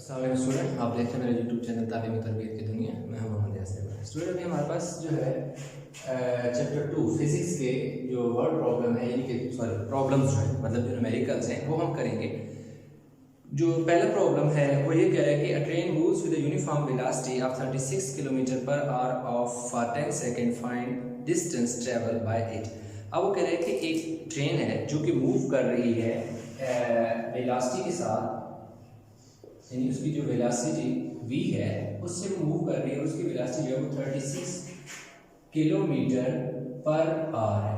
अस्सलाम स्टूडेंट, आप देखते हैं मेरे यूट्यूब चैनल तालीमी तरबियत की दुनिया। मैं हूं मोहम्मद यासिर। स्टूडेंट अभी हमारे पास जो है चैप्टर 2 फिजिक्स के जो वर्ड प्रॉब्लम है, यानी कि सॉरी प्रॉब्लम्स जो है मतलब जो न्यूमेरिकल्स हैं वो हम करेंगे। जो पहला प्रॉब्लम है वो ये कह रहा है कि अ train moves with a uniform velocity of 36 kilometre per hour of for 10 second, find distance travel by it. अब वो कह रहे हैं कि एक ट्रेन है जो कि मूव कर रही है वेलोसिटी के साथ, यानी उसकी जो वेलोसिटी v है उससे मूव कर रही है, उसकी वेलोसिटी जो है वो 36 किलोमीटर पर आवर है,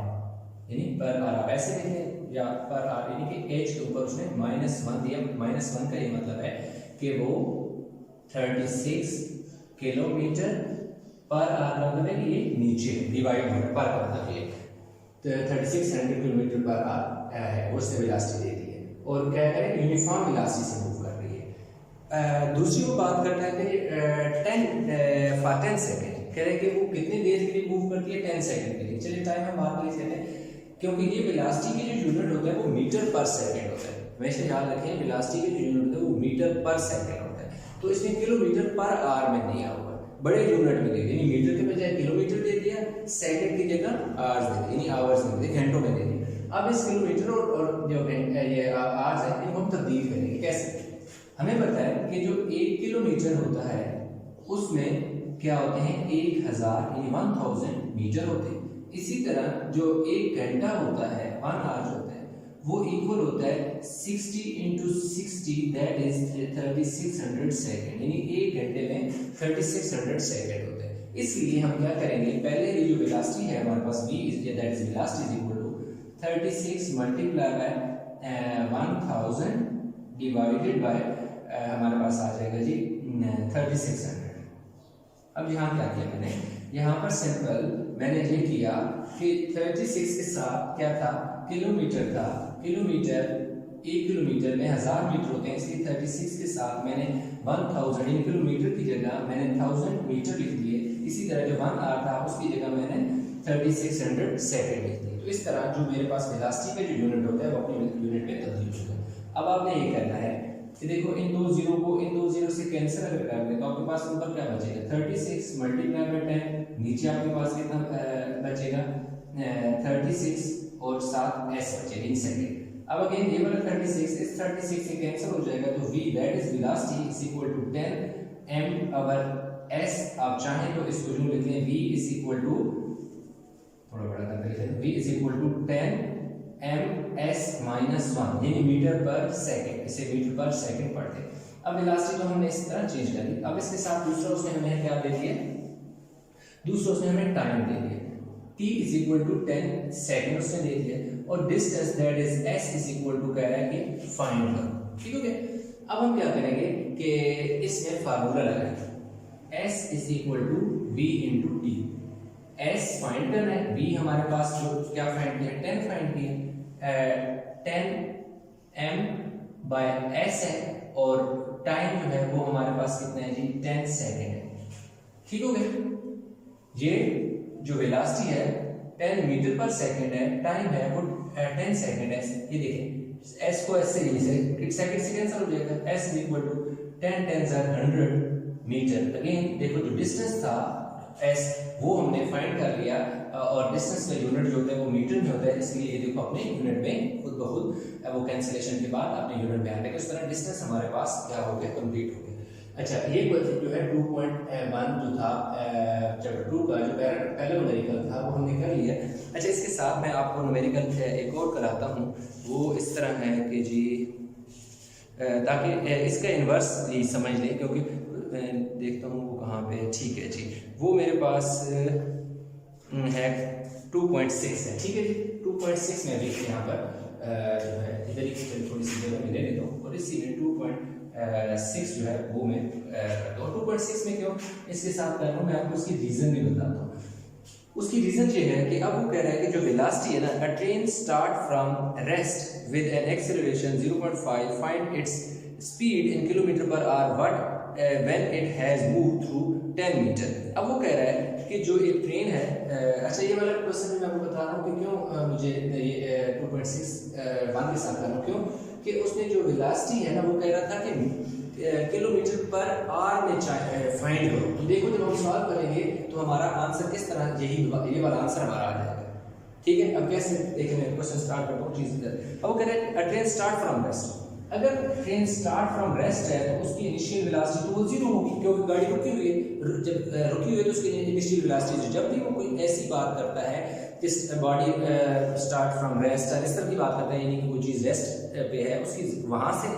यानी पर आवर ऐसे लिखें या पर आवर, यानी कि h के ऊपर उसने -1 दिया। -1 का ये मतलब है कि वो 36 किलोमीटर पर आवर का मतलब है कि ये नीचे डिवाइड हो रहा है, पर का मतलब ये तो 3600 किलोमीटर पर आवर है वो उसने वेलोसिटी दे दी है और क्या है यूनिफॉर्म वेलोसिटी से मूव कर रही है। दूसरी वो बात करता है कि 10 सेकेंड कह रहे हैं कि वो कितनी देर के लिए मूव करती है, 10 सेकेंड के लिए। चलिए टाइम हम बात कर लेते हैं, क्योंकि ये वेलोसिटी की जो यूनिट होता है वो मीटर पर सेकेंड होता है। वैसे याद रखें वेलोसिटी की जो यूनिट होता है वो मीटर पर सेकेंड होता है, तो इसने किलोमीटर पर आवर में दिया हुआ है, बड़े यूनिट में दे दिया, यानी मीटर के बजाय किलोमीटर दे दिया, सेकेंड की जगह आवर्स दे दिया, यानी आवर्स नहीं दे, घंटों में दे दिया। अब इस किलोमीटर और जो ये आवर्स है इनको हम तब्दील करेंगे। कैसे? हमें पता है कि जो 1 किलोमीटर होता है उसमें क्या होते हैं 1000 यानी 1000 मीटर होते हैं। इसी तरह जो 1 घंटा होता है 1 आवर होता है वो इक्वल होता है 60 × 60 दैट इज 3600 सेकेंड, यानी 1 घंटे में 3600 सेकेंड होते हैं। इसलिए हम क्या करेंगे, पहले ये जो वेलोसिटी है हमारे पास v is that is velocity is equal to 36 multiply by 1000 divided by हमारे पास आ जाएगा जी 3600। अब यहाँ क्या किया मैंने, यहाँ पर सिंपल मैंने ये किया कि 36 के साथ क्या था, किलोमीटर था। किलोमीटर 1 किलोमीटर में 1000 मीटर होते हैं, इसलिए 36 के साथ मैंने 1000 यानी किलोमीटर की जगह मैंने 1000 मीटर लिख दिए। इसी तरह जो 1 आवर था उसकी जगह मैंने 3600 सेकेंड लिख दिए। तो इस तरह जो मेरे पास वेलोसिटी का जो यूनिट होता है वो अपनी यूनिट में तब्दील होता है। अब आपने ये करना है कि देखो इन दो जीरो को इन दो जीरो से कैंसिल अगर कर दें तो आपके पास ऊपर क्या बचेगा 36 मल्टीप्लाई बाय 10, नीचे आपके पास कितना बचेगा 36 और 7 s बचेगा इन सेकंड। अब अगेन ये वाला 36 इस 36 से कैंसिल हो जाएगा, तो v that is velocity is equal to 10 m over s। आप चाहें तो इसको यूं लिख लें v इज इक्वल टू, थोड़ा बड़ा करके लिख लें, v is equal to 10 ms -1 यानी मीटर पर सेकंड, इसे मीटर पर सेकंड पढ़ते हैं। अब वेलोसिटी तो हमने इस तरह चेंज कर दी। अब इसके साथ दूसरा उसने हमें क्या दे दिया, दूसरा उसने हमें टाइम दे दिया, t is equal to 10 second उसने दे दिया, और distance that is s is equal to कह रहा है कि फाइंड करो। ठीक हो गया। अब हम क्या करेंगे कि इसमें फार्मूला लगाएंगे, s is equal to v * t। s find करना है, v हमारे पास जो क्या फाइंड किया 10 फाइंड किया, 10 m बाय s है, और टाइम जो है वो हमारे पास कितना है जी 10 सेकेंड है। ठीक हो गया। ये जो वेलोसिटी है 10 मीटर पर सेकेंड है, टाइम है वो 10 सेकेंड है। ये देखें s को s से सेकेंड से कैंसिल हो जाएगा, s is equal to 10 10 100 metre. Again देखो जो डिस्टेंस था s वो हमने फाइंड कर लिया, और डिस्टेंस का यूनिट जो होता है वो मीटर में होता है, इसलिए ये देखो अपने यूनिट में खुद ब खुद वो कैंसिलेशन के बाद अपने यूनिट में आ गया। इस तरह डिस्टेंस हमारे पास क्या हो गया, कंप्लीट हो गया। अच्छा, ये क्वेश्चन जो है 2.1 जो था चैप्टर 2 का जो पहला न्यूमेरिकल था वो हमने कर लिया। अच्छा, इसके साथ मैं आपको न्यूमेरिकल एक और कराता हूँ, वो इस तरह है कि जी ताकि इसका इन्वर्स भी समझ लें, क्योंकि देखता हूँ वो कहाँ पे, ठीक है जी, वो मेरे पास है 2.6 है। ठीक है जी, 2.6 में भी यहाँ पर जो है इधर ही थोड़ी सी जगह मिले लेता हूँ, और इसी में 2.6 जो है वो मैं करता हूँ। 2.6 में क्यों इसके साथ कर रहा हूँ मैं आपको उसकी रीजन भी बताता हूँ। उसकी रीजन ये है कि अब वो कह रहा है कि जो वेलोसिटी है ना, a train start from rest with an acceleration 0.5, find its speed in kilometre per hour what when it has move through 10 metre. अब वो कह रहा है कि जो एक ट्रेन है, अच्छा ये वाला क्वेश्चन मैं आपको बता रहा हूँ कि क्यों मुझे ये 2.6 1 के साथ कर रहा हूँ, क्यों कि उसने जो वेलोसिटी है ना वो कह रहा था कि किलोमीटर पर आवर में फाइंड करो। तो देखो जब हम सॉल्व करेंगे तो हमारा आंसर किस तरह ये वाला आंसर हमारा आ जाएगा। ठीक है, अब कैसे देखें, मैं क्वेश्चन स्टार्ट करता हूँ चीज़ इधर। अब वो कह रहे हैं अ ट्रेन स्टार्ट फ्रॉम रेस्ट। अगर ट्रेन स्टार्ट फ्रॉम रेस्ट है तो उसकी इनिशियल वेलोसिटी तो वो जीरो होगी, क्योंकि गाड़ी रुकी हुई है। जब रुकी हुई है तो उसकी इनिशियल वेलोसिटी, जब भी वो कोई ऐसी बात करता है कि बॉडी स्टार्ट फ्रॉम रेस्ट है, इस तरह की बात करता है, यानी कि कोई चीज़ रेस्ट पे है, उसकी वहाँ से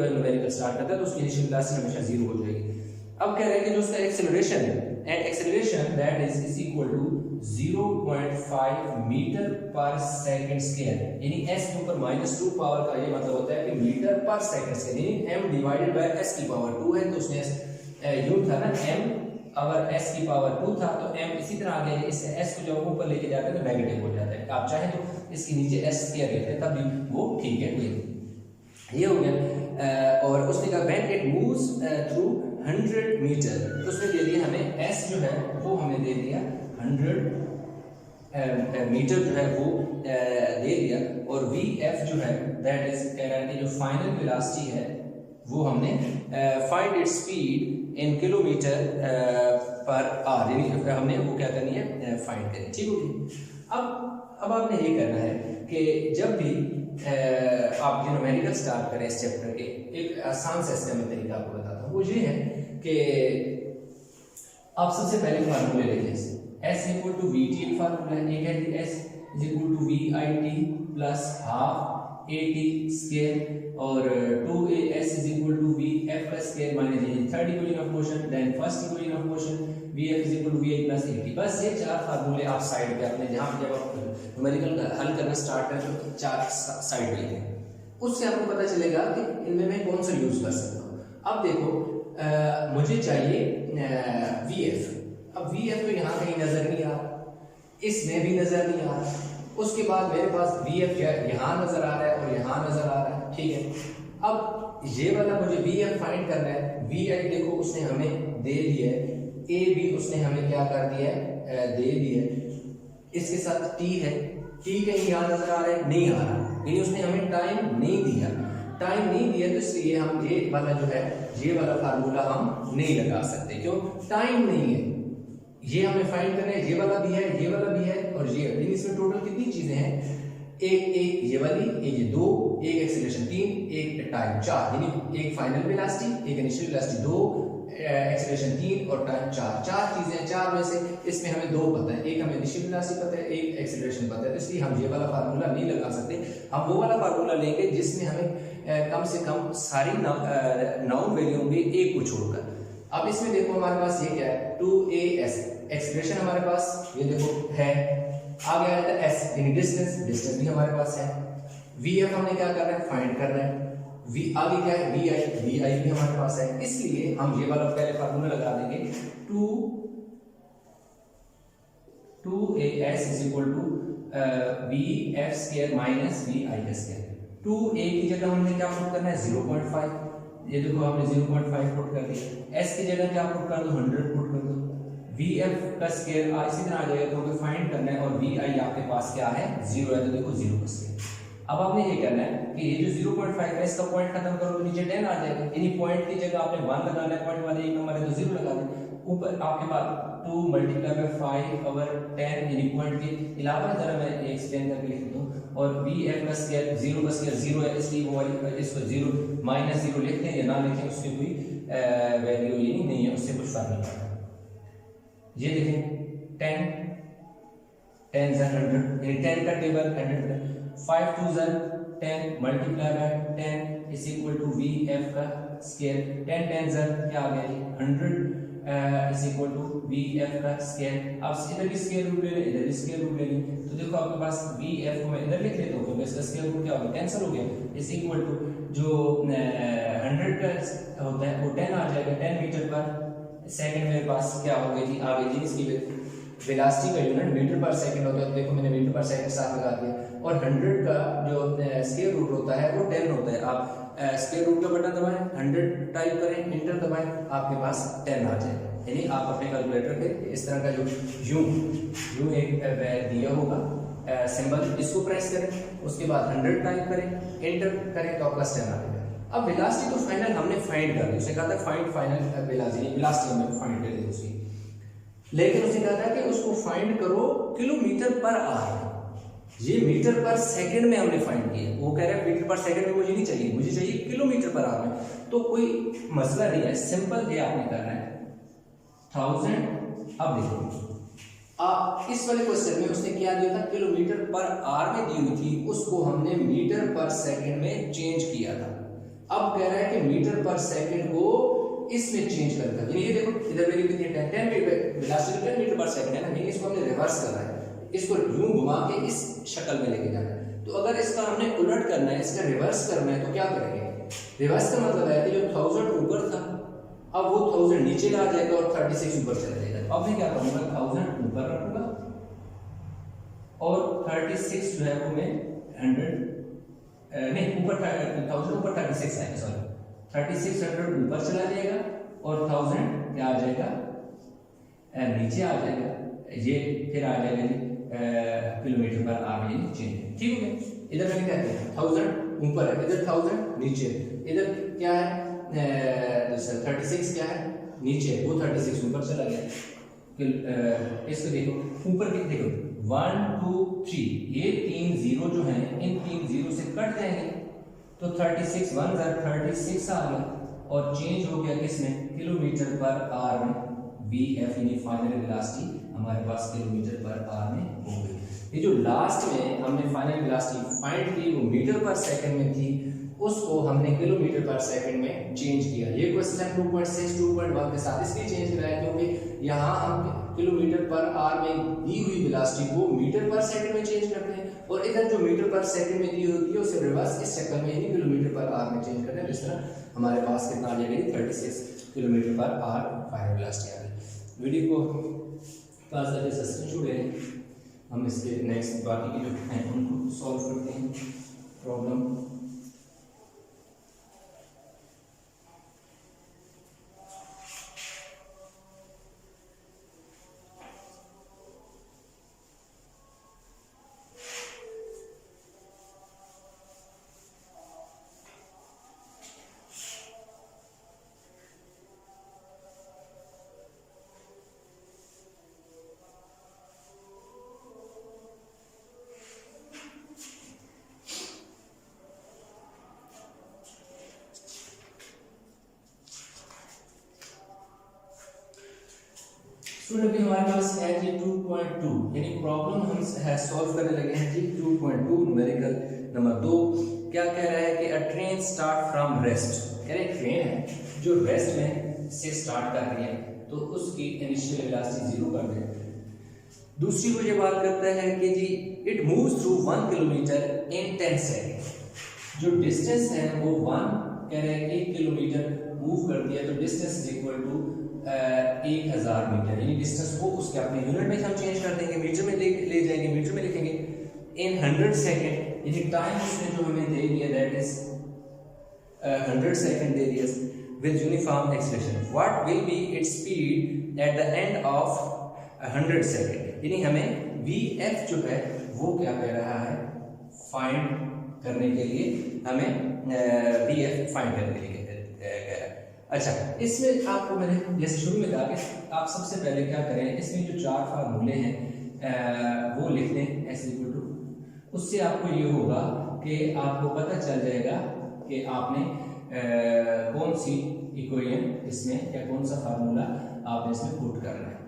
न्यूमेरिकल स्टार्ट करता है तो उसकी इनिशियल वेलोसिटी हमेशा जीरो हो जाएगी। अब कह रहे हैं कि जो उसका एक्सेलरेशन है, and acceleration that is equal to 0.5 metre per second square, यानी s के ऊपर -2 पावर का ये मतलब होता है कि मीटर पर सेकंड स्क्वायर, यानी m डिवाइडेड बाय s की पावर 2 है। तो उसने यूं था ना m, अगर s की पावर 2 था तो m इसी तरह आगे इस s को जब ऊपर लेके जाते हैं तो नेगेटिव हो जाता है। आप चाहें तो इसके नीचे s स्क्वायर लेते हैं तब भी वो ठीक है, ये हो गया। और उसने कहा when it moves through 100 metre, तो उसने दे दिया हमें s जो है वो हमें दे दिया 100 मीटर जो है वो दे दिया, और vf जो है दैट इज कह रहा है कि जो फाइनल वेलोसिटी है वो हमने find its speed in kilometre per our, यानी हमने वो क्या करनी है, फाइंड करनी। ठीक होगी। अब आपने ये करना है कि जब भी आप न्यूमेरिकल स्टार्ट करें इस चैप्टर के, एक आसान से इसका मैं तरीका आपको बताता हूँ। वो ये है कि आप सबसे पहले फार्मूले लिखें। s equal to v t formula है, एक है कि s is equal to we I T plus half A T square, और 2as is equal to v f plus square minus ये third equation of motion, then first equation of motion v F is equal to we i plus a t. बस ये चार फार्मूले आप side पे अपने जहाँ पे जब आप न्यूमेरिकल हल करना स्टार्ट करें तो चार साइड पे लिखें, उससे आपको पता चलेगा कि इनमें मैं कौन सा यूज कर सकता हूँ। अब देखो मुझे चाहिए वी एफ। अब वी एफ तो यहाँ कहीं नजर नहीं आ रहा, इसमें भी नजर नहीं आ रहा, उसके बाद मेरे पास वी एफ यहाँ नजर आ रहा है और यहाँ नजर आ रहा है। ठीक है, अब ये वाला मुझे वी एफ फाइंड करना है। वी आई देखो उसने हमें दे दिया है, ए भी उसने हमें क्या कर दिया है, दे दिया है, इसके साथ टी है, टी कहीं यहाँ नजर आ रहा है, नहीं आ रहा, यानी उसने हमें टाइम नहीं दिया। टाइम नहीं दिया तो इसलिए हम ये वाला जो है, ये वाला फार्मूला हम नहीं लगा सकते, क्यों, टाइम नहीं है। ये हमें फाइंड करना है, ये वाला भी है, ये वाला भी है और ये, यानी इसमें टोटल कितनी चीजें हैं, एक ये वाली, एक ये दो, एक एक्सेलरेशन 3, एक टाइम 4, यानी एक फाइनल वेलोसिटी, एक इनिशियल वेलोसिटी 2, एक्सेलरेशन 3 और टाइम 4। चार चीजें, चार में से इसमें हमें दो पता है, एक हमें इनिशियल वेलोसिटी पता है, एक एक्सेलरेशन पता है, तो इसलिए हम ये वाला फार्मूला नहीं लगा सकते। हम वो वाला फार्मूला लेंगे जिसमें हमें कम से कम सारी नाउन वैल्यू होंगी एक को छोड़कर। अब इसमें देखो हमारे पास ये क्या है, 2as एक्सप्रेशन हमारे पास ये देखो है, आगे आया था s यानी डिस्टेंस, डिस्टेंस भी हमारे पास है। vf हमने क्या करना है, फाइंड करना है। v आगे क्या है, vi भी हमारे पास है, इसलिए हम ये वाला पहले फार्मूला लगा देंगे, 2as is equal to vf square minus vi का स्क्वायर। 2a की जगह हमने क्या पुट करना है, 0.5, ये देखो हमने 0.5 पुट कर दिया। s की जगह क्या पुट कर दो, 100 पुट कर दो। vf का स्क्वायर इसी तरह आ जाएगा, क्योंकि फाइंड करना है और vi आपके पास क्या है, 0 है, तो देखो 0 का स्क्वायर। अब आपने ये करना है कि ये जो 0.5 है इसका पॉइंट खत्म करो तो नीचे 10 आ जाएगा, यानी पॉइंट की जगह आपने 1 लगाना है, पॉइंट वाले एक नंबर है तो 0 लगा दें। ऊपर आपके पास 2 मल्टीप्लाई बाय 5 ओवर 10, यानी पॉइंट के अलावा जरा मैं एक्सप्लेन करके लिख दूं, और vf का स्क्वायर 0 का स्क्वायर 0 है, इसलिए वो वाली इसको 0 -0 लिखते हैं या ना लिखें उसकी कोई वैल्यू ही नहीं है, उससे कुछ फर्क नहीं पड़ता। ये देखें 10 10 ज़ा 100, यानी 10 का टेबल 100 5 2 ज़ा 10 multiply by 10 is equal to vf का स्क्वायर, 10 10 ज़ा क्या आ गया, 100 इज इक्वल टू vf का स्क्वायर। अब इधर भी स्क्वायर रूट ले लें, इधर भी स्क्वायर रूट ले लें, तो देखो आपके पास vf को मैं इधर लिख लेता हूँ क्योंकि इसका स्क्वायर रूट क्या हो गया, कैंसिल हो गया, इज इक्वल टू जो 100 का होता है वो 10 आ जाएगा, 10 मीटर पर सेकंड मेरे पास क्या हो गई थी, आ गई थी इसकी वेलोसिटी का यूनिट मीटर पर सेकंड होता है, देखो मैंने मीटर पर सेकंड साथ लगा दिया, और 100 का जो स्क्वायर रूट होता है वो 10 होता है। आप स्क्वायर रूट का बटन दबाएं, 100 टाइप करें, इंटर दबाएं, आपके पास 10 आ जाएगा, यानी आप अपने कैलकुलेटर पे इस तरह का जो यूं एक दिया होगा सिंबल, इसको प्रेस करें, उसके बाद 100 टाइप करें, एंटर करें तो आपका 10 आ जाएगा। अब वेलोसिटी तो फाइनल हमने फाइंड कर ली, उसने कहा था फाइंड फाइनल वेलोसिटी हमने फाइंड कर ली उसकी, लेकिन उसने कहा था कि उसको फाइंड करो किलोमीटर पर आवर। ये मीटर पर सेकंड में हमने फाइंड किया, वो कह रहा है मीटर पर सेकंड में मुझे नहीं चाहिए, मुझे चाहिए किलोमीटर पर आवर में। तो कोई मसला नहीं है, सिंपल ये आपने करना है 1000। अब देखो इस वाले क्वेश्चन में उसने क्या दिया था, किलोमीटर पर आवर में दी हुई थी, उसको हमने मीटर पर सेकंड में चेंज किया था। अब कह रहा है कि मीटर पर सेकंड को इसमें चेंज करना है। ये देखो इधर वैल्यू कितनी है, 10 वेलोसिटी 10 मीटर पर सेकंड है ना, नहीं इसको हमने रिवर्स करना है, इसको यूं घुमा के इस शक्ल में लेके जाना है। तो अगर इसका हमने उलट करना है, इसका रिवर्स करना है, तो क्या करेंगे? रिवर्स का मतलब है कि जो 1000 ऊपर था अब वो 1000 नीचे आ जाएगा और 36 ऊपर चला जाएगा। अब मैं क्या करूंगा, 1000 ऊपर रखूंगा और 36 जो है वो मैं 100 नहीं ऊपर 1000 ऊपर 36 आएगा, सॉरी 3600 ऊपर चला जाएगा और 1000 क्या आ जाएगा, नीचे आ जाएगा। ये फिर आ जाएगा जी किलोमीटर पर आवर यानी चेंज। ठीक हो गया। इधर मैंने क्या किया, 1000 ऊपर है, इधर 1000 नीचे, इधर क्या है 36 क्या है नीचे, वो 36 ऊपर चला गया। इसको देखो ऊपर देखो 1 2 3, ये 3 जीरो जो हैं इन 3 जीरो से कट जाएंगे, तो 36 1 36 आ गया और चेंज हो गया किसमें, किलोमीटर पर आवर में। VF यानी फाइनल वेलोसिटी हमारे पास किलोमीटर पर आवर में हो गई। ये जो लास्ट में हमने फाइनल वेलोसिटी फाइंड की वो मीटर पर सेकंड में थी, उसको हमने किलोमीटर पर सेकंड में चेंज किया। ये क्वेश्चन 2.6 2.1 के साथ इसलिए चेंज कराया क्योंकि यहाँ हम किलोमीटर पर आवर में दी हुई वेलोसिटी को मीटर पर सेकंड में चेंज करते हैं और इधर जो मीटर पर सेकंड में दी होती है उसे रिवर्स इस शक्ल में यानी किलोमीटर पर आवर में चेंज करते हैं। इस तरह हमारे पास कितना आ जाएगा, 36 kilometre per our final velocity आ गई। वीडियो को पास करके सब्सक्राइब करें, हम इसके नेक्स्ट बाकी के जो हैं उनको सॉल्व करते हैं प्रॉब्लम। स्टूडेंट अभी हमारे पास है जी 2.2 यानी प्रॉब्लम हम सॉल्व करने लगे हैं जी 2.2 न्यूमेरिकल नंबर 2। क्या कह रहा है कि अ ट्रेन स्टार्ट फ्रॉम रेस्ट, कह रहे ट्रेन है जो रेस्ट में से स्टार्ट कर रही है तो उसकी इनिशियल वेलोसिटी 0 कर दें। दूसरी वो ये बात करता है कि जी it moves through 1 kilometre in 10 second. जो डिस्टेंस है वो 1 कह रहे हैं 1 किलोमीटर मूव कर दिया तो distance is equal to 1000 metre, यानी डिस्टेंस को उसके अपने यूनिट में हम चेंज कर देंगे, मीटर में ले जाएंगे, मीटर में लिखेंगे इन 100 सेकंड, यानी टाइम उसने जो हमें दे दिया दैट इज 100 सेकंड दे दिया with uniform acceleration. What will be its speed at the end of 100 second, यानी हमें VF जो है वो क्या कह रहा है, फाइंड करने के लिए हमें VF फाइंड करने के लिए कह रहा है। अच्छा, इसमें आपको मैंने जैसे शुरू में कहा कि आप सबसे पहले क्या करें, इसमें जो 4 फार्मूले हैं वो लिख लें एस इक्वल टू, उससे आपको ये होगा कि आपको पता चल जाएगा कि आपने कौन सी इक्वेशन इसमें या कौन सा फार्मूला आपने इसमें पुट करना है।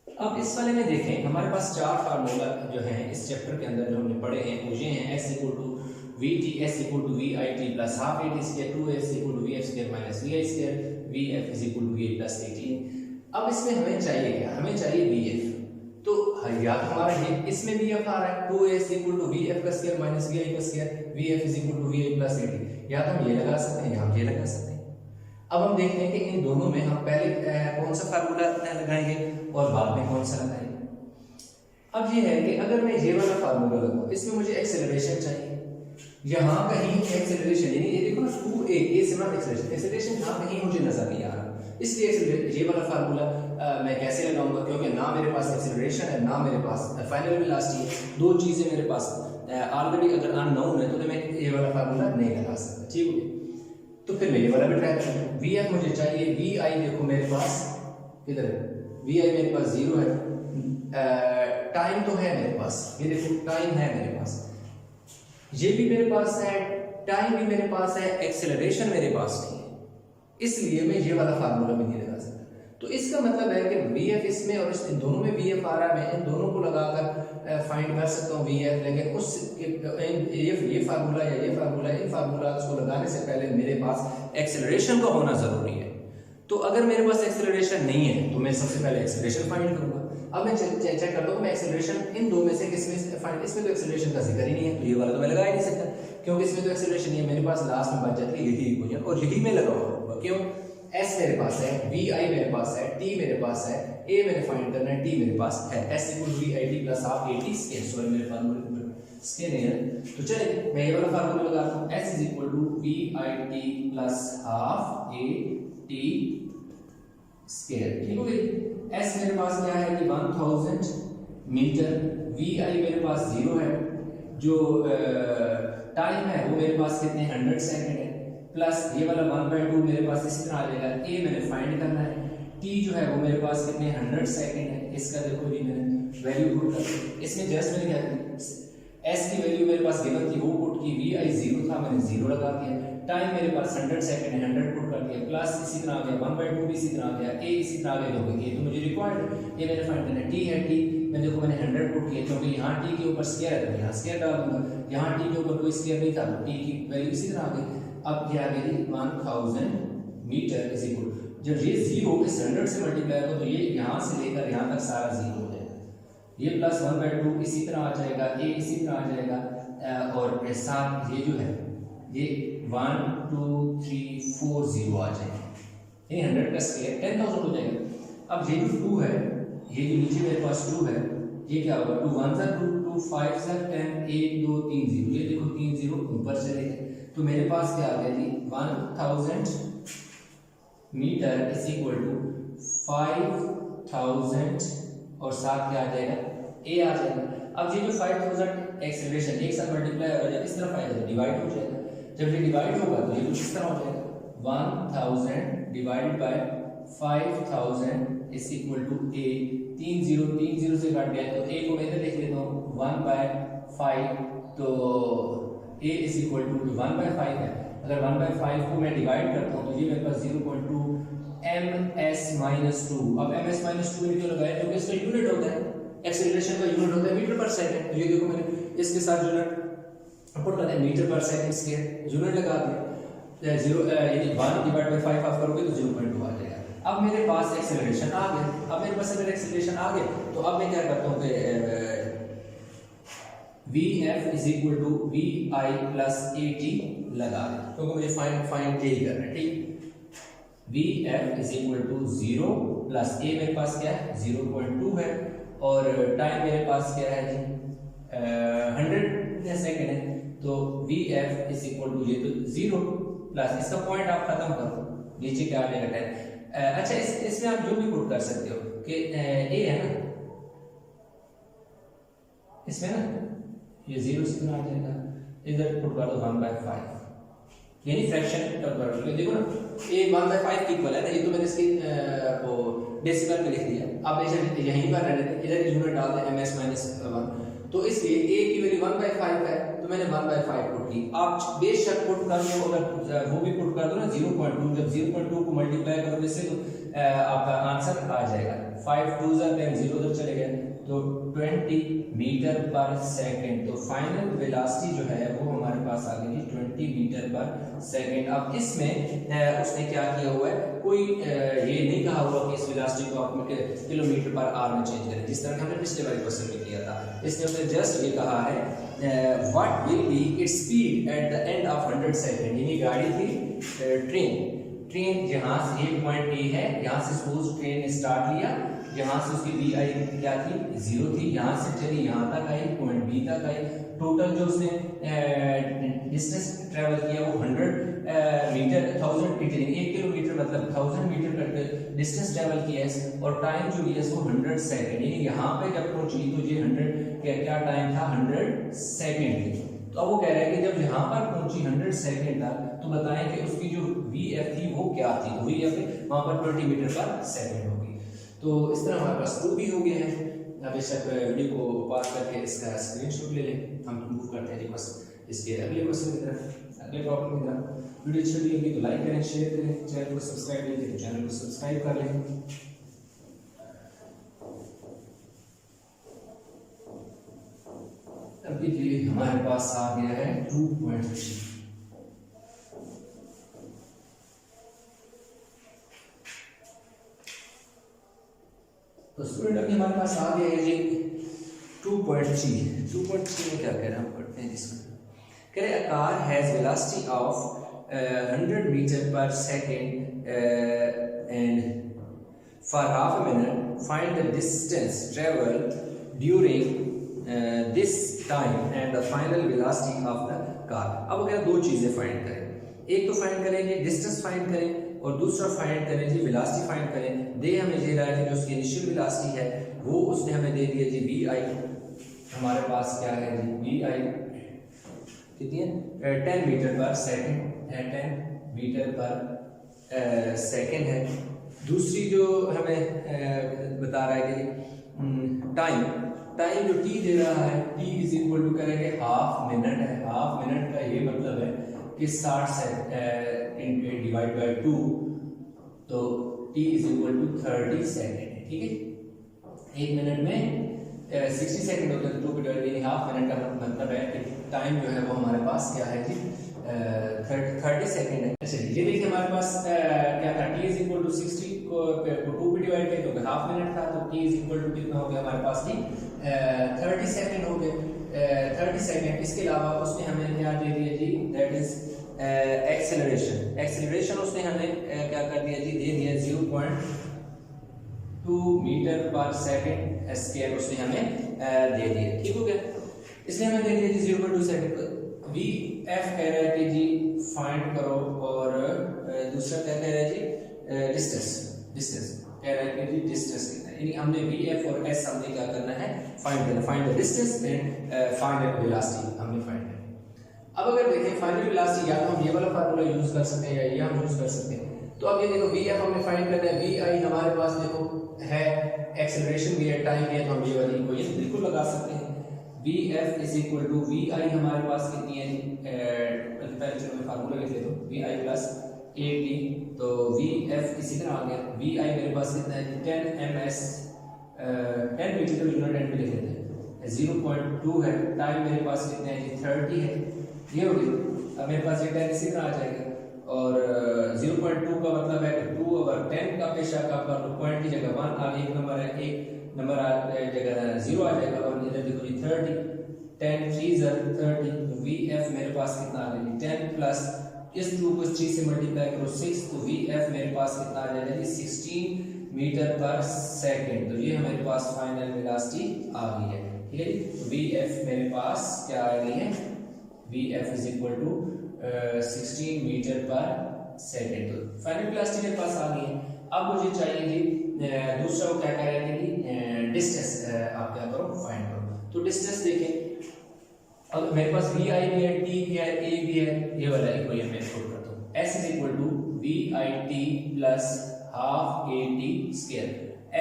अब इस वाले में देखें हमारे पास 4 फार्मूला जो हैं इस चैप्टर के अंदर जो हमने पढ़े हैं वो ये हैं, S equal to VT S equal to VIT plus half AT square 2S equal to VF square minus VI square VF is equal to VA plus 18। अब इसमें हमें चाहिए क्या, हमें चाहिए VF, तो या हमारा ये इसमें VF आ रहा है 2S equal to VF का स्क्वायर minus VI का square VF is equal to VA plus 18, या तो हम ये लगा सकते हैं या हम ये लगा सकते हैं। अब हम देखते हैं कि इन दोनों में हम पहले कौन सा फार्मूला लगाएंगे और बाद में कौन सा लगाएंगे। अब ये है कि अगर मैं ये वाला फार्मूला लगाऊं, इसमें मुझे एक्सेलरेशन चाहिए, यहाँ कहीं एक्सेलरेशन यानी ये देखो 2a ये सिर्फ एक्सेलरेशन यहाँ कहीं मुझे नजर नहीं आ रहा, इसलिए ये वाला फार्मूला मैं कैसे लगाऊंगा, क्योंकि ना मेरे पास एक्सेलरेशन है ना मेरे पास फाइनल वेलोसिटी है, दो चीज़ें मेरे पास ऑलरेडी अगर अननोन है तो मैं ये वाला फार्मूला नहीं लगा सकता। ठीक है, तो फिर मैं ये वाला भी ट्राई करूँ। वी एफ मुझे चाहिए, वी आई देखो मेरे पास किधर है, वी आई मेरे पास 0 है, टाइम तो है मेरे पास, ये देखो टाइम है मेरे पास, ये भी मेरे पास है, टाइम भी मेरे पास है, एक्सेलरेशन मेरे पास नहीं है, इसलिए मैं ये वाला फार्मूला भी नहीं लगा सकता। तो इसका मतलब है कि वी एफ इसमें और इन दोनों में वी एफ आ रहा है, मैं इन दोनों को लगाकर फाइंड कर सकता हूँ वी एफ, लेकिन उस ये फार्मूला या ये फार्मूला, इन फार्मूलाज को लगाने से पहले मेरे पास एक्सेलरेशन का होना जरूरी है। तो अगर मेरे पास एक्सेलरेशन नहीं है तो मैं सबसे पहले एक्सेलरेशन फाइंड करूंगा। अब मैं चेक करता हूँ मैं एक्सेलरेशन इन दो में से किसमें फाइंड, इसमें तो एक्सेलरेशन का जिक्र ही नहीं है, तो ये वाला तो मैं लगा ही नहीं सकता, क्योंकि इसमें तो एक्सेलरेशन नहीं है। मेरे पास लास्ट में बच जाती है यही इक्वेशन, और यही मैं लगाऊंगा। क्यों? एस मेरे पास है, वी आई मेरे पास है, टी मेरे पास है, ए मैंने फाइंड करना है, टी मेरे पास है, S equal V I T plus half A T square, sorry मेरे फार्मूला स्क्वायर है। तो चलिए मैं ये वाला फार्मूला लगाता हूँ, S is equal to we I T plus half A T square. ठीक हो गई। एस मेरे पास क्या है कि 1000 मीटर, वी आई मेरे पास 0 है, जो टाइम है वो मेरे पास कितने 100 सेकंड है, प्लस ये वाला 1/2 मेरे पास इसी तरह आ जाएगा। ए मैंने फाइंड करना है, टी जो है वो मेरे पास कितने 100 सेकंड है, इसका देखो जी मैंने वैल्यू पुट कर दी। इसमें जस्ट मैंने क्या किया, एस की वैल्यू मेरे पास गिवन थी वो पुट की, वी आई 0 था मैंने 0 लगा दिया, टाइम मेरे पास 100 सेकंड है 100 पुट कर दिया, प्लस इसी तरह आ गया 1/2 भी इसी तरह आ गया, ए इसी तरह आ गया, क्योंकि ये तो मुझे रिक्वायर्ड ये मैंने फाइंड करना है। टी है, टी मैं देखो मैंने 100 पुट किया, क्योंकि यहाँ टी के ऊपर स्क्वायर है तो यहाँ स्क्वायर डाल दूंगा, यहाँ टी के ऊपर कोई स्क्वायर नहीं था तो टी की वैल्यू इसी तरह आ गई। अब क्या आ गई 1000 मीटर इज इक्वल, जब ये 0 इस 100 से मल्टीप्लाई हो तो ये यहाँ से लेकर यहाँ तक सारा 0 हो जाएगा, ये प्लस 1/2 इसी तरह आ जाएगा, ए इसी तरह आ जाएगा, और साथ ये जो है ये 1 2 3 4 0 आ जाएगा, ये 100 का स्क्वायर 10000 हो जाएगा। अब ये जो 2 है, ये जो नीचे मेरे पास 2 है, ये क्या होगा 2 1 2 2 5 10 1 2 3 0, ये देखो 3 0 ऊपर चले गए, तो मेरे पास क्या आ गया जी 1000 मीटर इज इक्वल टू 5000 और साथ क्या आ जाएगा ए आ जाएगा। अब ये जो 5000 एक्सेलरेशन एक साथ मल्टीप्लाई हो जाएगा, इस तरफ आएगा तो डिवाइड हो जाएगा, जब ये डिवाइड होगा तो ये कुछ इस तरह हो जाएगा 1000 divided by 5000 is equal to a, 3 0 से काट गया तो ए को मैं इधर लिख लेता हूँ 1/5, तो a इज इक्वल टू 1/5 है, अगर 1/5 को मैं डिवाइड करता हूँ तो ये मेरे पास 0.2 ms-2। अब ms-2 मैंने क्यों लगाया, क्योंकि इसका यूनिट होता है, एक्सेलरेशन का यूनिट होता है मीटर पर सेकंड, तो ये देखो मैंने इसके साथ यूनिट पुट करते हैं metre per second square, unit लगा दिया, 0 यानी 1/5 आप करोगे तो 0.2 आ जाएगा। अब मेरे पास एक्सेलरेशन आ गया, अब मेरे पास अगर एक्सेलरेशन आ गया तो अब मैं क्या करता हूँ कि v F is equal to we i plus a t लगा दें, क्योंकि मुझे फाइंड यही करना है। ठीक, v F is equal to 0 plus a मेरे पास क्या है 0.2 है, और टाइम मेरे पास क्या है जी 100 सेकेंड है, तो V F is equal to ये तो 0 प्लस इसका पॉइंट आप खत्म करो, नीचे क्या आ जाएगा 10। अच्छा इसमें आप जो भी पुट कर सकते हो कि ए है ना, इसमें ना ये 0 से आ जाएगा, इधर पुट कर दो 1/5 यानी फ्रैक्शन कर लो, देखो ना ये 1/5 इक्वल है ना, ये तो मैंने इसकी वो डेसिमल में लिख दिया, आप ऐसे यहीं पर रहने दें, इधर यूनिट डाल दें ms-1, तो इसलिए a की वैल्यू 1/5 है तो मैंने 1/5 पुट की। आप बेशक पुट कर दो, अगर वो भी पुट कर दो ना 0.2, जब 0.2 को मल्टीप्लाई करोगे इससे तो आपका आंसर आ जाएगा 5 2 10 0 उधर चले गए तो 20 मीटर पर सेकंड, तो फाइनल वेलोसिटी जो है वो हमारे पास आ गई 20 मीटर पर सेकंड। अब इसमें उसने क्या किया हुआ है, कोई ये नहीं कहा हुआ कि इस वेलोसिटी को आप किलोमीटर पर आवर में चेंज करें, जिस तरह हमने पिछले वाले क्वेश्चन में किया था। इसने उसने जस्ट ये कहा है what will be its speed at the end of 100 second, यानी गाड़ी थी ट्रेन यहाँ से एक पॉइंट ए है, यहाँ से सपोज ट्रेन ने स्टार्ट लिया, यहाँ से उसकी वी आई क्या थी 0 थी, यहाँ से चली यहाँ तक आई, पॉइंट बी तक आई, टोटल जो उसने डिस्टेंस ट्रेवल किया वो 100 मीटर 1000 मीटर, 1 किलोमीटर मतलब 1000 मीटर करके डिस्टेंस ट्रेवल किया है और टाइम जो लिया वो 100 सेकंड, यानी यहाँ पे जब पहुंची तो ये 100 क्या टाइम था 100 सेकंड थी। तो अब वो कह रहा है कि जब यहाँ पर पहुंची 100 सेकंड तक तो बताएं कि उसकी जो VF थी वो क्या थी। तो VF वहाँ पर 20 मीटर पर सेकंड होगी। तो इस तरह हमारे पास प्रूफ भी हो गया है। अब इस वीडियो को पॉज करके इसका स्क्रीनशॉट ले लें, हम मूव करते हैं जी बस इसके अगले क्वेश्चन की तरफ, अगले प्रॉब्लम की तरफ। वीडियो अच्छी लगी तो लाइक करें, शेयर करें, चैनल को सब्सक्राइब नहीं किया तो चैनल को सब्सक्राइब कर लें। अभी के लिए हमारे पास आ गया है 2.3। तो स्टूडेंट अभी हमारे पास आ गया है जी 2.3 में क्या कह रहे हैं, हम पढ़ते हैं जिसको कह रहे हैं, a car has velocity of 100 meter per second and for half a minute find the distance traveled during this time and the final velocity of the car। अब अगर दो चीजें फाइंड करें, एक तो फाइंड करेंगे डिस्टेंस फाइंड करें और दूसरा फाइंड करें जी वेलोसिटी फाइंड करें। दे हमें दे रहा है कि जो उसकी इनिशियल वेलोसिटी है वो उसने हमें दे दिया जी vi, हमारे पास क्या है जी vi कितनी है 10 मीटर पर सेकंड है, 10 मीटर पर सेकंड है। दूसरी जो हमें बता रहा है कि टाइम जो t दे रहा है t इज इक्वल टू करेंगे हाफ मिनट है। हाफ मिनट का ये मतलब है कि 60 सेकंड डिवाइड बाय 2 तो t is equal to 30 second है। ठीक है, एक मिनट में 60 सेकंड होते हैं, 2 पे डिवाइड यानी हाफ मिनट का मतलब है कि टाइम जो है वो हमारे पास क्या है जी 30 सेकंड है। अच्छा ये देखिए हमारे पास क्या था t इज इक्वल टू 60 को 2 पे डिवाइड किया तो हाफ मिनट था, तो t इज इक्वल टू कितना हो गया हमारे पास जी 30 सेकंड हो गए 30 सेकंड। इसके अलावा उसने हमें क्या दे दिया जी दैट इज एक्सेलरेशन उसने हमें क्या कर दिया जी दे दिया 0.2 मीटर पर सेकंड स्क्वायर उसने हमें दे दिया। ठीक हो गया, इसने हमें दे दिया जी 0.2 सेकंड। VF कह रहा है कि जी फाइंड करो और दूसरा क्या कह रहा है जी डिस्टेंस कह रहा है कि जी डिस्टेंस कितना है, यानी हमने VF और S हमने क्या करना है फाइंड करना, find the distance and find the velocity हमने फाइंड करना। अब अगर देखें फाइनल वेलोसिटी या तो हम ये वाला फार्मूला यूज कर सकते हैं या ये हम यूज कर सकते हैं। तो अब ये देखो VF हमने फाइंड करना है, VI हमारे पास देखो है, एक्सेलरेशन भी है, टाइम भी है, तो हम ये वाली इक्वेशन बिल्कुल लगा सकते हैं। VF is equal to VI हमारे पास कितनी है पहले चलो मैं फार्मूला लिख लेता हूं VI प्लस 8t, तो VF इसी तरह आ गया। VI मेरे पास कितना है 10 ms 10 मीटर तो यूनिट एंड पे लिख लेते हैं 0.2 है। टाइम मेरे पास कितना है जी 30 है, ये हो गई। अब मेरे पास ये 10 इसी तरह आ जाएगा और 0.2 का मतलब है कि 2 ओवर 10 का पेशा का पर पॉइंट की जगह 1 आ एक नंबर है, एक नंबर आ जगह 0 आ जाएगा और इधर देखो जी 30 10 3 30। तो VF मेरे पास कितना आ जाएगा 10 प्लस इस 2 को 3 से मल्टीप्लाई करो 6, तो VF मेरे पास कितना आ जाएगा जी 16 मीटर पर सेकंड। तो ये हमारे पास फाइनल वेलोसिटी आ गई है। ठीक है जी, तो VF मेरे पास क्या आ गई है VF is equal to 16 metre per second. तो फाइनल वेलोसिटी मेरे पास आ गई है। अब मुझे चाहिए जी दूसरा वो क्या कह रहे हैं कि डिस्टेंस आप क्या करो फाइंड करो। तो डिस्टेंस देखें, अब मेरे पास VI भी है, T भी है, A भी है, ये वाला इक्वेशन मैं पुट करता हूं S is equal to VIT plus half AT square.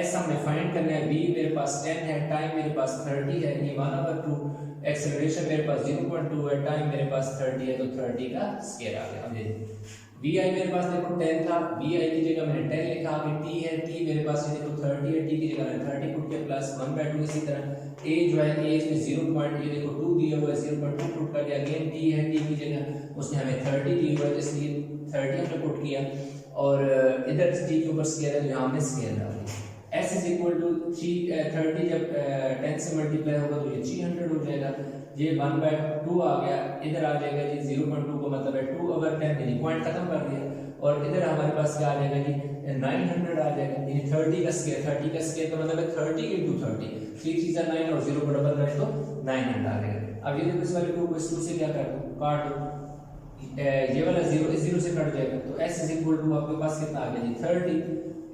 S हमने फाइंड करना है, V मेरे पास 10 है, टाइम मेरे पास 30 है, ये 1/2, एक्सेलरेशन मेरे पास 0.2 है, टाइम मेरे पास 30 है, तो 30 का स्क्वायर आ गया। अब देखो VI मेरे पास देखो 10 था, VI की जगह मैंने 10 लिखा, आगे T है, T मेरे पास ये देखो 30 है, T की जगह मैंने 30 पुट किया प्लस 1/2। इसी तरह A जो है A इसमें 0. ये देखो 2 दिया हुआ है, 0.2 पुट कर दिया। अगेन T है, T की जगह उसने हमें 30 दिया हुआ है, इसलिए 30 हमने पुट किया और इधर T के ऊपर स्क्वायर है, यहाँ हमने स्क्वायर डाल दिया। S इज इक्वल टू 30 जब 10 से मल्टीप्लाई होगा तो ये 300 हो जाएगा, ये 1/2 आ गया, इधर आ जाएगा जी 0.2 का मतलब है 2/10, यानी पॉइंट खत्म कर दिया। और इधर हमारे पास क्या आ जाएगा जी 900 आ जाएगा, यानी 30 का स्क्वायर का मतलब है 30 into 30, 3 3 9 और 0 को डबल करें तो 900 आ जाएगा। अब ये देखो इस वाले को इस 2 से क्या कर दो काट दो, ये वाला 0 इस 0 से कट जाएगा, तो s इज इक्वल टू आपके पास कितना आ गया जी 30।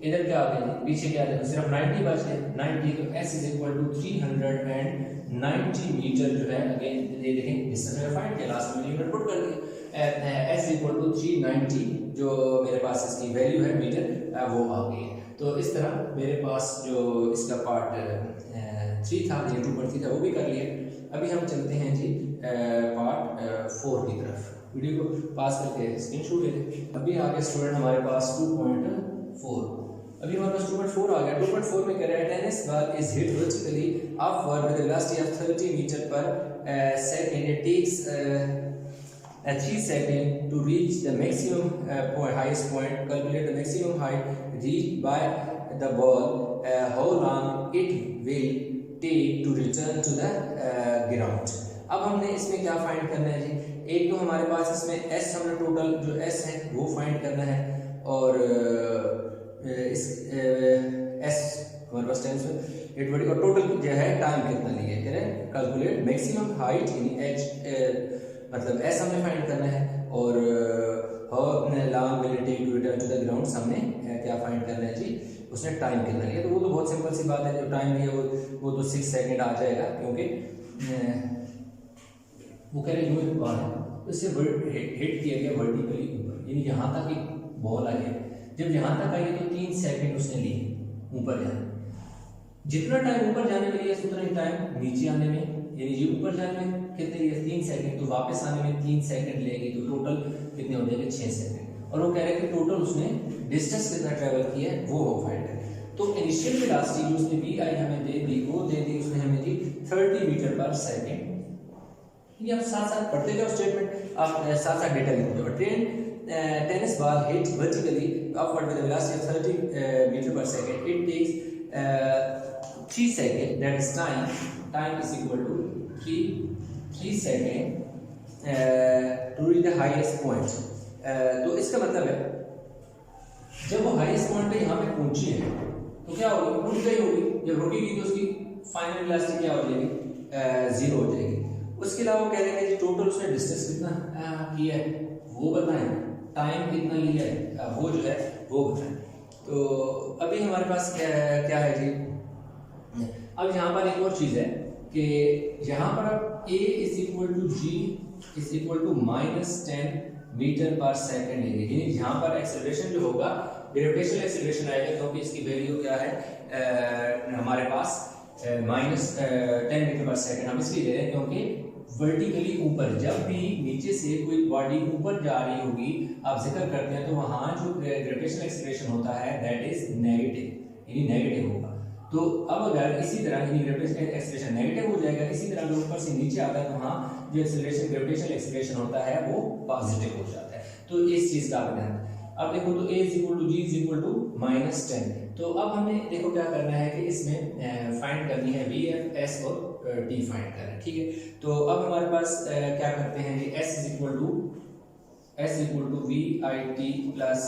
इधर क्या आ गया जी, पीछे क्या है, सिर्फ 90 बच गया 90, तो s is equal to 390 metre जो है। अगेन ये देखें डिस्टेंस मैंने फाइंड किया, लास्ट में यूनिट पुट कर दिया, s इक्वल टू 390 जो मेरे पास इसकी वैल्यू है मीटर वो आ गई है। तो इस तरह मेरे पास जो इसका पार्ट 3 था, ये 2.3 था, वो भी कर लिया। अभी हम चलते हैं जी पार्ट 4 की तरफ। वीडियो को पास करके स्क्रीनशॉट ले लें। अभी आगे स्टूडेंट हमारे पास 2.4, अभी हमारे पास 2.4 आ गया। 2.4 में कह रहा है tennis ball is hit vertically upward with a velocity of 30 metre per second. It takes 3 seconds to reach the maximum highest point. Calculate the maximum height reached by the ball. How long it will take to return to the ground. अब हमने इसमें क्या find करना है जी, एक तो हमारे पास इसमें s हमने टोटल जो s है वो फाइंड करना है, और इस s हमारे पास टेंस इट वर्ड और टोटल जो है टाइम कितना लिया है, calculate maximum height in h मतलब s हमने फाइंड करना है, और how long will it take to return to the ground हमने क्या फाइंड करना है जी, उसने टाइम कितना लिया। तो वो तो बहुत सिंपल सी बात है, जो टाइम लिया वो तो 6 सेकंड आ जाएगा, क्योंकि वो कह रहे यूं एक बॉल है, उससे हिट किया गया वर्टिकली ऊपर, यानी यहाँ तक एक बॉल आई है, जब यहाँ तक आई तो 3 सेकंड उसने लिए ऊपर जाने। जितना टाइम ऊपर जाने में लिया उतना ही टाइम नीचे आने में, यानी ये ऊपर जाने में कितने लिए 3 सेकंड, तो वापस आने में 3 सेकंड लेगी, तो टोटल कितने हो जाएंगे 6 सेकंड। और वो कह रहे हैं कि टोटल उसने डिस्टेंस कितना ट्रैवल किया है वो फाइंड करें। तो इनिशियल वेलोसिटी जो उसने वी आई हमें दे दी, वो दे दी उसने हमें दी 30 मीटर पर सेकंड। ये आप साथ साथ पढ़ते जाओ स्टेटमेंट, आप साथ साथ डेटा लिखते जाओ। Tennis ball hit vertically upward with velocity of 30 metre per second. It takes 3 second, that is time is equal to 3 second to reach the highest point. तो इसका मतलब है जब वो हाईएस्ट पॉइंट पे यहाँ पे पहुंची है तो क्या होगी, रुक गई होगी। जब रुकेगी तो उसकी फाइनल वेलोसिटी क्या हो जाएगी, 0 हो जाएगी। उसके अलावा कह रहे हैं कि टोटल उसने डिस्टेंस कितना किया है वो बताएं, टाइम कितना लिया है वो जो है वो बताएं। तो अभी हमारे पास क्या है जी, अब यहाँ पर एक और चीज़ है कि यहाँ पर आप a is equal to G is equal to -10 metre per second लेंगे, यानी यहाँ पर एक्सेलरेशन जो होगा ग्रेविटेशनल एक्सेलरेशन आएगा, क्योंकि इसकी वैल्यू क्या है हमारे पास -10 मीटर पर सेकंड। हम इसलिए ले रहे हैं क्योंकि वर्टिकली ऊपर जब भी नीचे से कोई बॉडी ऊपर जा रही होगी, आप जिक्र करते हैं तो वहाँ जो ग्रेविटेशनल एक्सेलरेशन होता है दैट इज नेगेटिव, यानी नेगेटिव होगा। तो अब अगर इसी तरह ग्रेविटेशनल एक्सेलरेशन नेगेटिव हो जाएगा, इसी तरह अगर ऊपर से नीचे आता है तो वहाँ जो एक्सेलरेशन ग्रेविटेशनल एक्सेलरेशन होता है वो पॉजिटिव हो जाता है। तो इस चीज़ का आप ध्यान दें। अब देखो तो a is equal to G is equal to -10। तो अब हमें देखो क्या करना है कि इसमें फाइंड करनी है वी एफ एस और टी फाइंड करना है, ठीक है। तो अब हमारे पास क्या करते हैं जी, s is equal to we I T plus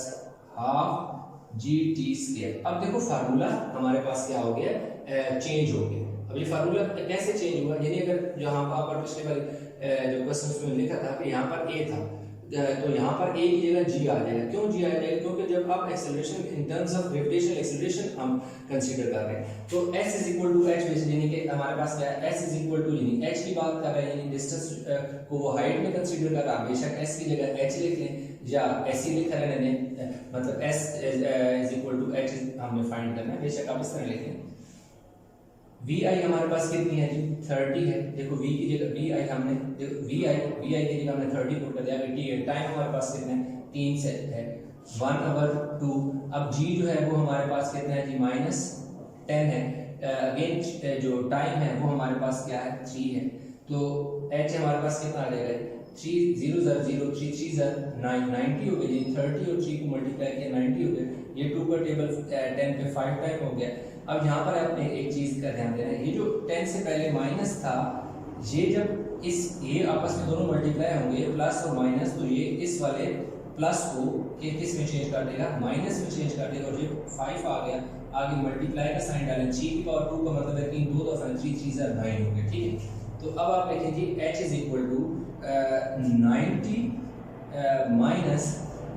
half G T square. अब देखो फार्मूला हमारे पास क्या हो गया, चेंज हो गया। अब ये फार्मूला कैसे चेंज हुआ, यानी अगर जहाँ पर पिछले बार जो क्वेश्चन में लिखा था कि यहाँ पर a था, तो यहाँ पर a की जगह g आ जाएगा। क्यों g आ जाएगा, क्योंकि जब आप acceleration in terms of gravitational acceleration हम कंसीडर कर रहे हैं तो s is equal to h, यानी कि हमारे पास क्या है s इज इक्वल टू, यानी h की बात कर रहे हैं, यानी डिस्टेंस को वो हाइट में कंसीडर कर रहा है। बेशक s की जगह h लिख लें या s ही लिख रहे हैं, मतलब s is equal to h हमने फाइंड करना है, बेशक आप इस तरह लिखें। vi हमारे पास कितनी है जी, 30 है। देखो v की जगह vi हमने vi की जगह हमने 30 पुट कर दिया, t है। टाइम हमारे पास कितना है, 3 से है 1/2। अब g जो है वो हमारे पास कितना है जी, -10 है। अगेन जो टाइम है वो हमारे पास क्या है, 3 है। तो h हमारे पास कितना आ जाएगा, 3 0 0 0 3 3 9 90 हो गया, 30 और 3 को मल्टीप्लाई किया 90 हो गया। ये 2 का टेबल 10 पे 5 टाइम हो गया। अब यहाँ पर आपने एक चीज का ध्यान देना है, ये जो 10 से पहले माइनस था, ये जब ये आपस में दोनों मल्टीप्लाई होंगे प्लस और माइनस, तो ये इस वाले प्लस को किस में चेंज कर देगा, माइनस में चेंज कर देगा। और ये 5 आ गया, आगे मल्टीप्लाई का साइन डालें, 3 की पावर 2 का मतलब है 3 2 दफा 3 3 9 हो गया, ठीक है। तो अब आप लिखें जी h is equal to 90 minus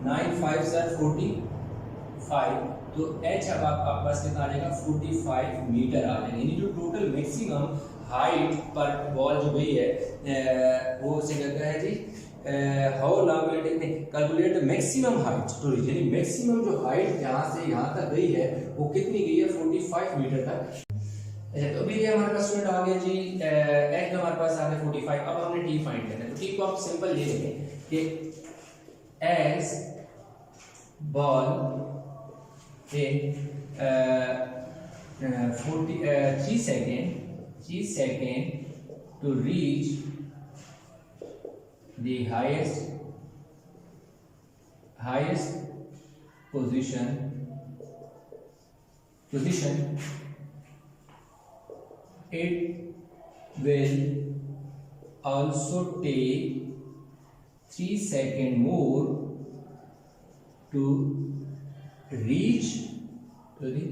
9 5 सर 45, तो h अब आपके पास कितना आ जाएगा 45 मीटर आ जाएगा। यानी जो टोटल मैक्सिमम हाइट पर बॉल जो गई है वो से क्या है जी, how long will it take calculate the maximum height to reach, यानी मैक्सिमम जो हाइट यहाँ से यहाँ तक गई है वो कितनी गई है 45 मीटर तक। अच्छा, तो अभी ये हमारे पास स्टूडेंट आ गया जी, x हमारे पास आ गया 45। अब हमने t फाइंड करना है, तो t को आप सिंपल ये लेंगे कि as ball in 3 second to reach the highest position it will also take 3 seconds more to reach to the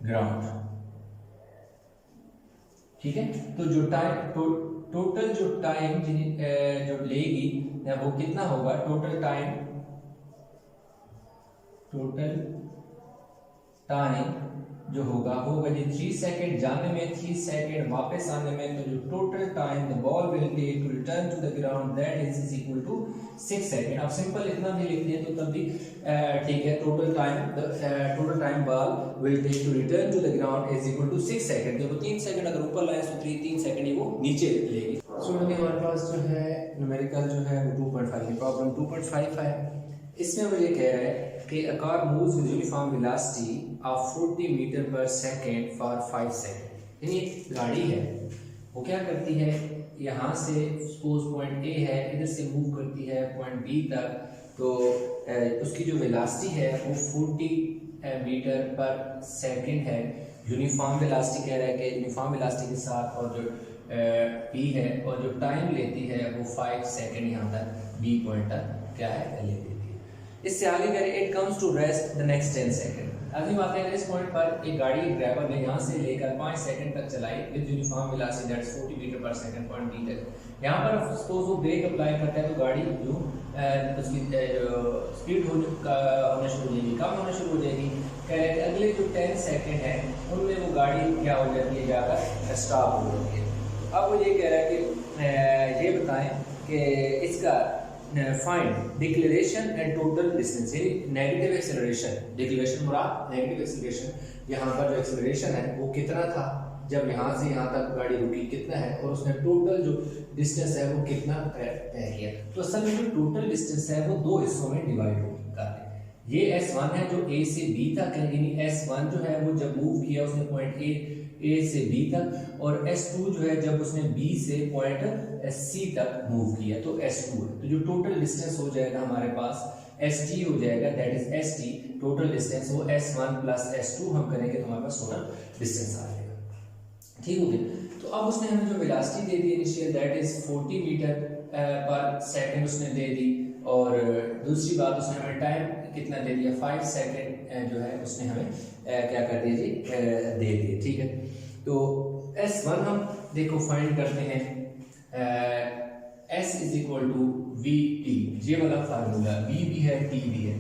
ground। ठीक है, तो जो टाइम टोटल जो टाइम जो लेगी वो कितना होगा, टोटल टाइम जो होगा वो होगा जी 3 सेकंड जाने में, 3 सेकंड वापस आने में। तो जो total time the ball will take to return to the ground that is equal to 6 second. आप सिंपल इतना भी लिखते हैं तो तब भी ठीक है। Total time ball will take to return to the ground is equal to 6 second. देखो 3 सेकंड अगर ऊपर लाए तो 3 सेकंड ही वो नीचे लेगी। सो हमारे पास जो है न्यूमेरिकल जो है वो 2.5 की प्रॉब्लम 2.5 है। इसमें वो ये कह रहा है कि a car moves with uniform velocity of 40 metre पर सेकेंड फॉर 5 सेकेंड। यानी एक गाड़ी है वो क्या करती है, यहाँ से सपोज पॉइंट ए है, इधर से मूव करती है पॉइंट बी तक, तो उसकी जो वेलोसिटी है वो 40 मीटर पर सेकेंड है। यूनिफॉर्म वेलोसिटी कह रहा है कि यूनिफॉर्म वेलोसिटी के साथ और जो बी है और जो टाइम लेती है वो 5 सेकेंड यहाँ तक बी पॉइंट तक क्या है लेती है। इससे आगे करें it comes to rest the next 10 second. अगली बात है इस पॉइंट पर एक गाड़ी ड्राइवर ने यहाँ से लेकर 5 सेकंड तक चलाई with uniform velocity that's 40 metre per second point B तक। यहाँ पर सपोज वो ब्रेक अप्लाई करता है तो गाड़ी जो उसकी स्पीड होना शुरू हो जाएगी, कम होना शुरू हो जाएगी। कह रहे हैं अगले जो 10 सेकंड है उनमें वो गाड़ी क्या हो जाती है, जाकर स्टॉप हो जाती है। अब वो ये कह रहा है कि ये बताएं कि इसका find declaration and total distance, यानी नेगेटिव एक्सेलरेशन, डिक्लेरेशन मुराद नेगेटिव एक्सेलरेशन, यहाँ पर जो एक्सेलरेशन है वो कितना था जब यहाँ से यहाँ तक गाड़ी रुकी कितना है, और उसने टोटल जो डिस्टेंस है वो कितना तय किया। तो असल में जो टोटल डिस्टेंस है वो दो हिस्सों में डिवाइड कर दें। ये S1 है जो A से B तक है, यानी S1 जो है वो जब मूव किया उसने पॉइंट A से B तक, और S2 जो है जब उसने B से पॉइंट C तक मूव किया तो S2 है। तो जो टोटल डिस्टेंस हो जाएगा हमारे पास ST हो जाएगा, that is ST total distance, वो S1 प्लस S2 हम करेंगे तो हमारे पास टोटल डिस्टेंस आ जाएगा। ठीक हो गया। तो अब उसने हमें जो वेलोसिटी दे दी initial that is 40 metre per second उसने दे दी, और दूसरी बात उसने हमें टाइम कितना दे दिया 5 सेकंड जो है उसने हमें क्या कर दिया जी दे दिए। ठीक है, तो S1 हम देखो फाइंड करते हैं, S is equal to VT, ये वाला फार्मूला V भी है T भी है,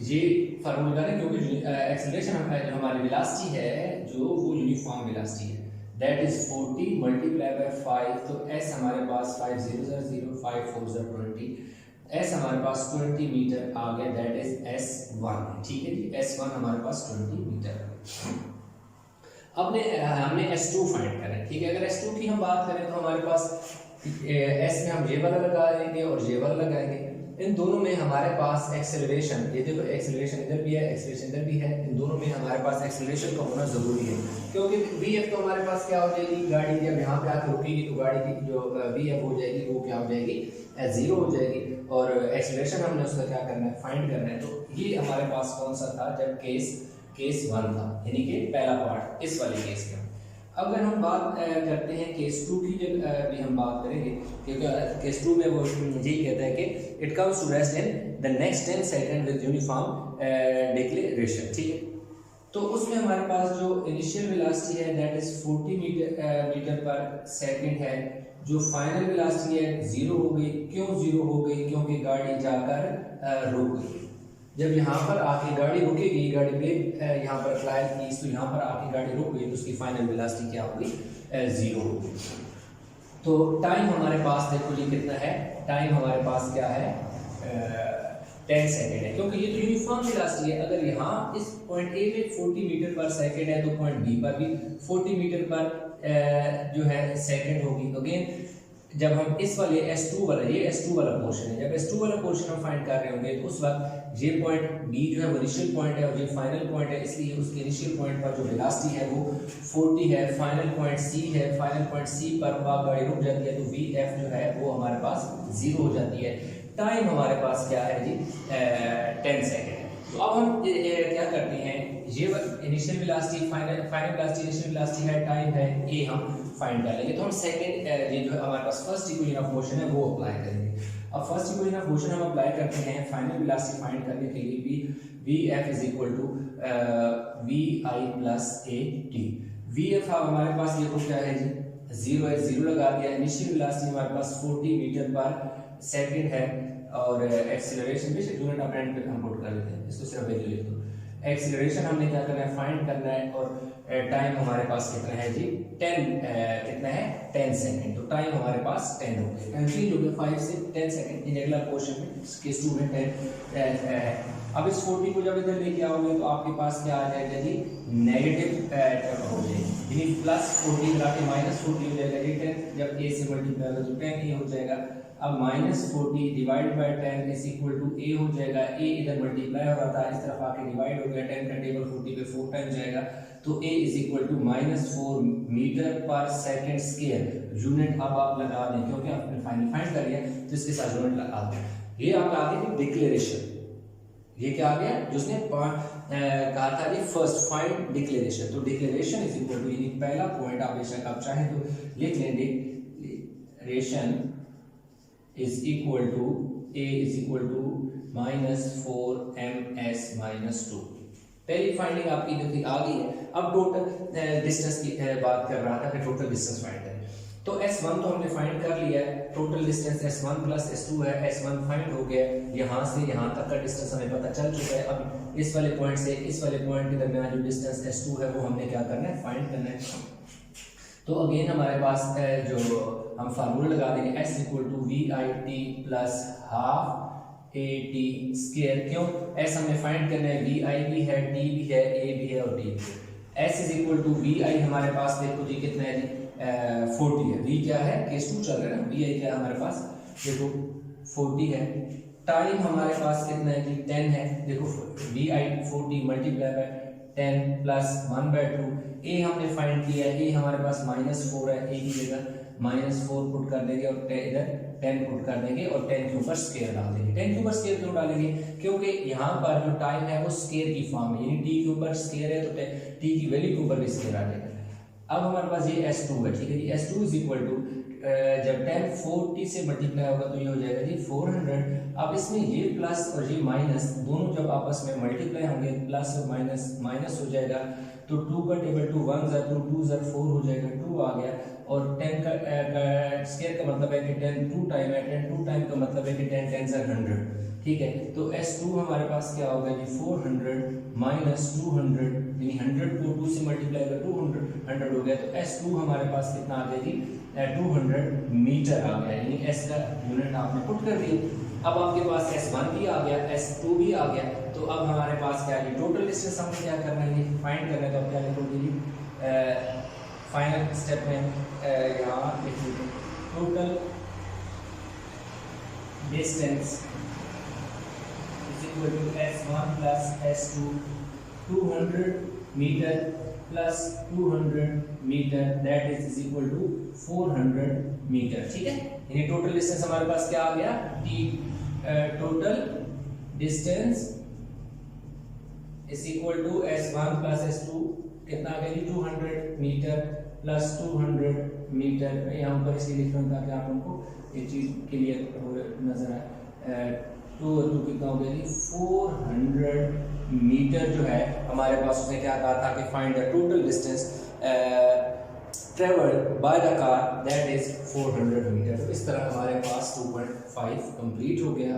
ये फार्मूला है क्योंकि एक्सेलरेशन हमारी वेलोसिटी है जो वो यूनिफॉर्म वेलोसिटी है, दैट इज 40 मल्टीप्लाई बाय 5, तो S हमारे पास 5 0 0 5 4 20, S हमारे पास 20 मीटर आ गया, दैट इज S1। ठीक है जी, S1 हमारे पास 20 मीटर। अब हमने S2 फाइंड करना है। ठीक है, अगर S2 की हम बात करें तो हमारे पास S में हम ये वाला लगा देंगे और ये वाला लगाएंगे। इन दोनों में हमारे पास एक्सेलरेशन, ये देखो एक्सेलरेशन इधर भी है, एक्सेलरेशन इधर भी है, इन दोनों में हमारे पास एक्सेलरेशन का होना जरूरी है, क्योंकि VF तो हमारे पास क्या हो जाएगी, गाड़ी जब यहाँ पे आकर रुकेगी तो गाड़ी की जो VF हो जाएगी वो क्या हो जाएगी, 0 हो जाएगी, और एक्सेलरेशन हमने उसका क्या करना है, फाइंड करना है। तो ये हमारे पास कौन सा था, जब केस 1 था, यानी कि पहला पार्ट इस वाले केस में। अगर हम बात करते हैं केस 2 की, जब भी हम बात करेंगे, क्योंकि केस 2 में वो यही कहता है कि it comes to rest in the next 10 second with uniform declaration. ठीक है, तो उसमें हमारे पास जो इनिशियल वेलोसिटी है that is 40 metre per second है, जो फाइनल वेलोसिटी है 0 हो गई। क्यों 0 हो गई? क्योंकि गाड़ी जाकर रुक गई। जब यहाँ पर आके गाड़ी रुकेगी, गाड़ी ब्रेक यहाँ पर अप्लाई की, तो यहाँ पर आके गाड़ी रुक गई तो उसकी फाइनल वेलोसिटी क्या होगी? 0 होगी। तो टाइम हमारे पास देखो जी कितना है, टाइम हमारे पास क्या है? 10 सेकेंड है, क्योंकि ये तो यूनिफॉर्म वेलोसिटी है। अगर यहाँ इस पॉइंट ए में 40 मीटर पर सेकेंड है तो पॉइंट बी पर भी 40 मीटर पर जो है सेकेंड होगी। अगेन जब हम इस वाले S2 वाला, ये S2 वाला पोर्शन है, जब S2 वाला पोर्शन हम फाइंड कर रहे होंगे तो उस वक्त ये पॉइंट B जो है वो इनिशियल पॉइंट है और ये फाइनल पॉइंट है, इसलिए उसके इनिशियल पॉइंट पर जो वेलोसिटी है वो 40 है। फाइनल पॉइंट C है, फाइनल पॉइंट C पर गाड़ी रुक जाती है तो VF जो है वो हमारे पास 0 हो जाती है। टाइम हमारे पास क्या है जी? 10 सेकेंड है। तो अब हम क्या करते हैं, ये initial velocity, final velocity, initial velocity है, टाइम है, ये हम फाइंड कर लेंगे। तो हम सेकंड ये जो हमारे पास फर्स्ट इक्वेशन ऑफ मोशन है वो अप्लाई करेंगे। अब फर्स्ट इक्वेशन ऑफ मोशन हम अप्लाई करते हैं फाइनल वेलोसिटी फाइंड करने के लिए। VF is equal to VI plus AT। VF हमारे पास ये तो क्या है जी? 0 है, 0 लगा दिया। इनिशियल वेलोसिटी हमारे पास 40 मीटर पर सेकंड है और एक्सीलरेशन भी यूनिट ऑफ टाइम पे हम पुट कर लेते हैं, इसको सिर्फ वैल्यू लिख दो। एक्सीलरेशन हमने क्या करना है? फाइंड करना है। और टाइम हमारे पास कितना है जी? 10 कितना है? 10 सेकंड। तो टाइम हमारे पास 10 हो गया, टाइम चेंज हो गया 5 से 10 सेकंड। इन अगला क्वेश्चन में केस 2 में 10 है। अब इस 40 को जब इधर लेके आओगे तो आपके पास क्या आ जाएगा जी? नेगेटिव हो जाएगी, यानी प्लस 40 लाके माइनस 40 हो जाएगा जी। 10 जब a से मल्टीप्लाई होगा तो 10 a हो जाएगा। अब minus 40 divide by 10 is equal to a हो जाएगा। a इधर मल्टीप्लाई हो रहा था, इस तरफ आके डिवाइड हो गया। 10 का टेबल 40 पे 4 टाइम जाएगा तो a is equal to -4 metre per second square. Unit अब आप लगा दें, क्योंकि आपने फाइंड कर लिया तो इसके साथ यूनिट लगा दें। ये आपका आ गया डिक्लेरेशन। ये क्या आ गया? जो उसने कहा था जी फर्स्ट फाइंड डिक्लेरेशन। तो डिक्लेरेशन इज इक्वल टू, यानी पहला पॉइंट आप बेशक आप चाहें तो लिख लें, declaration is equal to A is equal to -4 ms -2। पहली फाइंडिंग आपकी जो थी आ गई है। अब टोटल डिस्टेंस की बात कर रहा था कि टोटल डिस्टेंस फाइंड करें। तो S1 तो हमने फाइंड कर लिया है, total distance S1 plus S2 है। S1 फाइंड हो गया, यहाँ से यहाँ तक का डिस्टेंस हमें पता चल चुका है। अब इस वाले पॉइंट से इस वाले पॉइंट के दरमियान जो डिस्टेंस S2 है वो हमने क्या करना है? फाइंड करना है। तो अगेन हमारे पास जो हम फार्मूला लगा देंगे S equal to VIT plus half AT square. क्यों? S हमने फाइंड करना है, VI भी है, T भी है, A भी है और T भी है। S is equal to VI हमारे पास देखो जी कितना है जी? 40 है। V क्या है? केस 2 चल रहा है ना, VI क्या है हमारे पास? देखो 40 है। टाइम हमारे पास कितना है जी? 10 है। देखो VI 40 multiply by 10 plus 1/2। A हमने फाइंड किया है, A हमारे पास -4 है, A की जगह -4 पुट कर देंगे और इधर 10 पुट कर देंगे और 10 के ऊपर स्क्वायर डाल देंगे। 10 के ऊपर स्क्वायर क्यों डालेंगे? क्योंकि यहाँ पर जो टाइम है वो स्क्वायर की फॉर्म में, यानी t के ऊपर स्क्वायर है तो t की वैल्यू के ऊपर भी स्क्वायर आ जाएगा। अब हमारे पास ये S2 है, ठीक है जी। S2 इज इक्वल टू जब 10 40 से मल्टीप्लाई होगा तो ये हो जाएगा जी 400। अब इसमें ये प्लस और ये माइनस दोनों जब आपस में मल्टीप्लाई होंगे, प्लस और माइनस हो जाएगा तो 2 का टेबल 2 1 ज़ा 2 2 ज़ा 4 हो जाएगा, 2 आ गया। और 10 का स्क्वायर का मतलब है कि 10 2 टाइम है, 10 2 टाइम का मतलब है कि 10 10 ज़ा 100, ठीक है। तो S2 हमारे पास क्या होगा जी? 400 माइनस 200, यानी 100 को 2 से मल्टीप्लाई कर 200 हो गया। तो S2 हमारे पास कितना आ गया जी? 200 मीटर आ गया, यानी S का यूनिट आपने पुट कर दिया। अब आपके पास S1 भी आ गया, S2 भी आ गया। तो अब हमारे पास क्या है? टोटल डिस्टेंस हमने क्या करना है? फाइंड करना है। तो अब क्या लिखोगे जी? फाइनल स्टेप में यहाँ लिखोगे total distance is equal to S1 plus S2 200 metre plus 200 metre that is equal to 400 metre, ठीक है। यानी टोटल डिस्टेंस हमारे पास क्या आ गया? Total distance is equal to S1 plus S2 कितना आ गया? 200 मीटर प्लस 200 मीटर। यहाँ पर इसलिए लिख रहा हूँ ताकि आप उनको ये चीज क्लियर नजर आए। 2 और 2 कितना हो गया जी? 400 मीटर जो है हमारे पास। उसने क्या कहा था कि find the total distance travelled by the car that is 400 metre. तो इस तरह हमारे पास 2.5 कंप्लीट हो गया।